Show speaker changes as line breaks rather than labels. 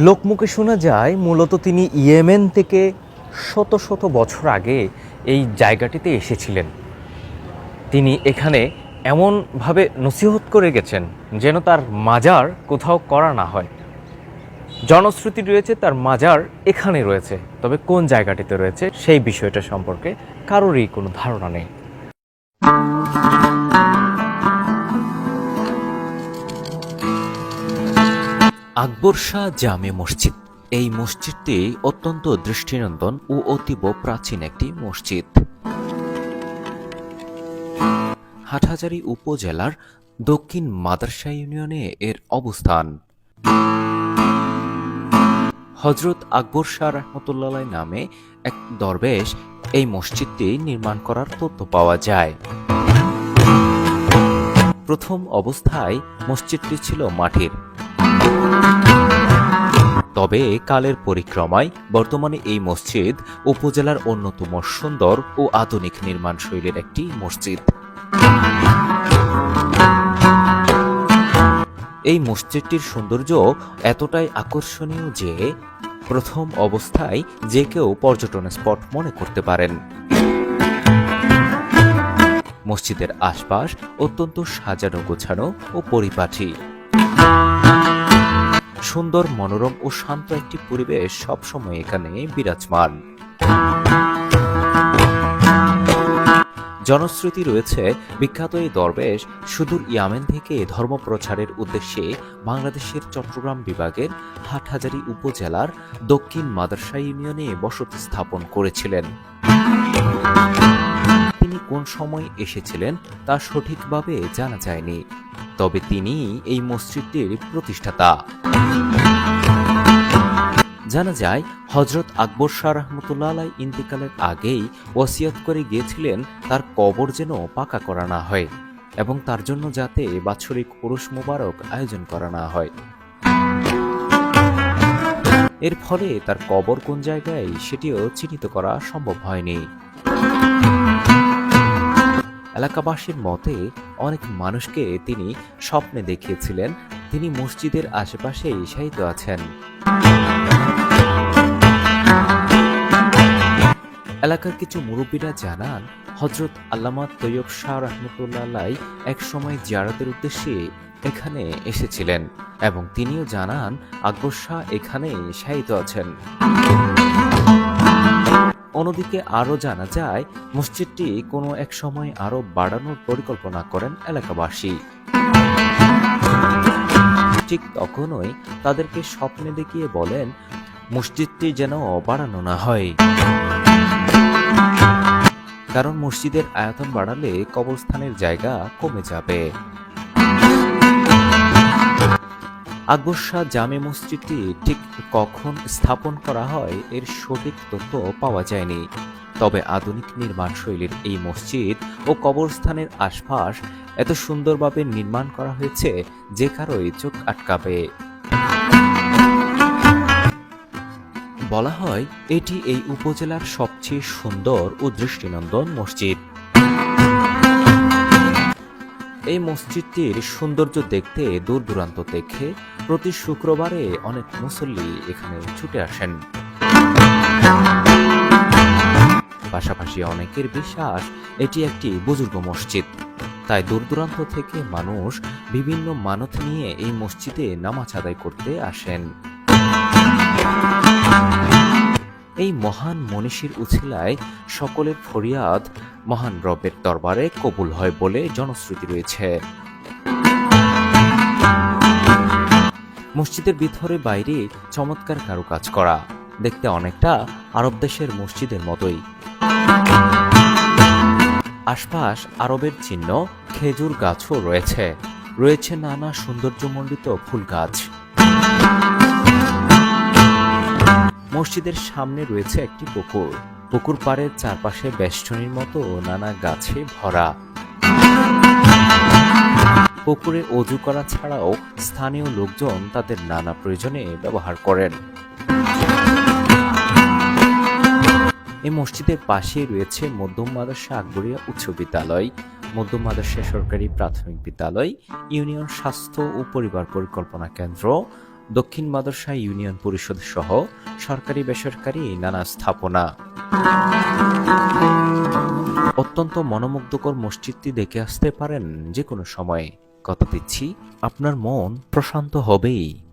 লোকমুখে শোনা যায় মূলত তিনি ইয়েমেন থেকে শত শত বছর আগে এই জায়গাটিতে এসেছিলেন। তিনি এখানে এমনভাবে নসিহত করে গেছেন যেন তার মাজার কোথাও করা না হয়। জনশ্রুতি রয়েছে তার মাজার এখানে রয়েছে, তবে কোন জায়গাটিতে রয়েছে সেই বিষয়টা সম্পর্কে কারোরই কোনো ধারণা নেই। আকবর শাহ জামে মসজিদ। এই মসজিদটি অত্যন্ত দৃষ্টিনন্দন ও অতীব প্রাচীন একটি মসজিদ। হাটহাজারী উপজেলার দক্ষিণ মাদার্শা ইউনিয়নে এর অবস্থান। হযরত আকবর শাহ রহমতুল্লাহ নামে এক দরবেশ এই মসজিদটি নির্মাণ করার তথ্য পাওয়া যায়। প্রথম অবস্থায় মসজিদটি ছিল মাটির, তবে কালের পরিক্রমায় বর্তমানে এই মসজিদ উপজেলার অন্যতম সুন্দর ও আধুনিক নির্মাণ শৈলীর একটি মসজিদ। এই মসজিদটির সৌন্দর্য এতটাই আকর্ষণীয় যে প্রথম অবস্থায় যে কেউ পর্যটন স্পট মনে করতে পারেন। মসজিদের আশপাশ অত্যন্ত সাজানো গোছানো ও পরিপাটি। সুন্দর, মনোরম ও শান্ত একটি পরিবেশ সবসময় এখানে বিরাজমান। জনশ্রুতি রয়েছে বিখ্যাত এই দরবেশ সুদূর ইয়ামেন থেকে ধর্ম প্রচারের উদ্দেশ্যে বাংলাদেশের চট্টগ্রাম বিভাগের হাটহাজারী উপজেলার দক্ষিণ মাদার্শা ইউনিয়নে বসতি স্থাপন করেছিলেন। তিনি কোন সময় এসেছিলেন তা সঠিকভাবে জানা যায়নি, তবে তিনি এই মসজিদটির প্রতিষ্ঠাতা। জানা যায় হযরত আকবর শাহ রহমতুল্লাহ আলাইহি ইন্তেকালের আগেই ওসিয়ত করে গিয়েছিলেন তার কবর যেন পাকা করা না হয় এবং তার জন্য যাতে বাৎসরিক উরুস মোবারক আয়োজন করা না হয়। এর ফলে তার কবর কোন জায়গায় সেটিও চিহ্নিত করা সম্ভব হয়নি। এলাকাবাসীর মতে অনেক মানুষকে তিনি স্বপ্নে দেখিয়েছিলেন তিনি মসজিদের আশেপাশেই শায়িত আছেন। এলাকার কিছু মুরব্বীরা জানান হযরত আল্লামা তৈয়ব শাহ রহমতুল্লাহ আলাইহি এক সময় জিয়ারতের উদ্দেশ্যে এখানে এসেছিলেন এবং তিনিও জানান আকবর শাহ এখানে শায়িত আছেন। অন্যদিকে আরও জানা যায় মসজিদটি কোনো এক সময় আরও বাড়ানোর পরিকল্পনা করেন এলাকাবাসী। ঠিক তখনই তাদেরকে স্বপ্নে দেখিয়ে বলেন মসজিদটি যেন বাড়ানো না হয়, কারণ মসজিদের আয়তন বাড়ালে কবরস্থানের জায়গা কমে যাবে। আকবর শাহ জামে মসজিদটি ঠিক কখন স্থাপন করা হয় এর সঠিক তথ্য পাওয়া যায়নি, তবে আধুনিক নির্মাণ শৈলীর এই মসজিদ ও কবরস্থানের আশপাশ এত সুন্দরভাবে নির্মাণ করা হয়েছে যে কারোই চোখ আটকাবে। বলা হয় এটি এই উপজেলার সবচেয়ে সুন্দর ও দৃষ্টিনন্দন মসজিদ। এই মসজিদটির সৌন্দর্য দেখতে দূর দূরান্ত থেকে প্রতি শুক্রবারে অনেক মুসল্লি এখানে ছুটে আসেন। পাশাপাশি অনেকের বিশ্বাস এটি একটি বুজুর্গ মসজিদ, তাই দূর দূরান্ত থেকে মানুষ বিভিন্ন মানত নিয়ে এই মসজিদে নামাজ আদায় করতে আসেন। এই মহান মনীষীর উছিলায় সকলের ফরিয়াদ মহান রবের দরবারে কবুল হয় বলে জনশ্রুতি রয়েছে। মসজিদের ভিতরে বাইরে চমৎকার কারুকাজ করা, দেখতে অনেকটা আরব দেশের মসজিদের মতোই। আশপাশ আরবের চিহ্ন, খেজুর গাছও রয়েছে। রয়েছে নানা সৌন্দর্যমণ্ডিত ফুল গাছ। মসজিদের সামনে রয়েছে একটি পুকুর। পুকুর পাড়ের চারপাশে বেষ্টনীর মতো নানা গাছে ভরা। পুকুরে অজু করা ছাড়াও স্থানীয় লোকজন তাদের নানা প্রয়োজনে ব্যবহার করেন। এই মসজিদের পাশে রয়েছে মধ্যম মাদ্রাসা আকবরিয়া উচ্চ বিদ্যালয়, মধ্যম মাদ্রাসা সরকারি প্রাথমিক বিদ্যালয়, ইউনিয়ন স্বাস্থ্য ও পরিবার পরিকল্পনা কেন্দ্র, দক্ষিণ মাদরসা ইউনিয়ন পরিষদ সহ সরকারি বেসরকারি নানা স্থাপনা। অত্যন্ত মনোমুগ্ধকর মসজিদটি দেখে আসতে পারেন যে কোনো সময়ে। কথা দিচ্ছি আপনার মন প্রশান্ত হবেই।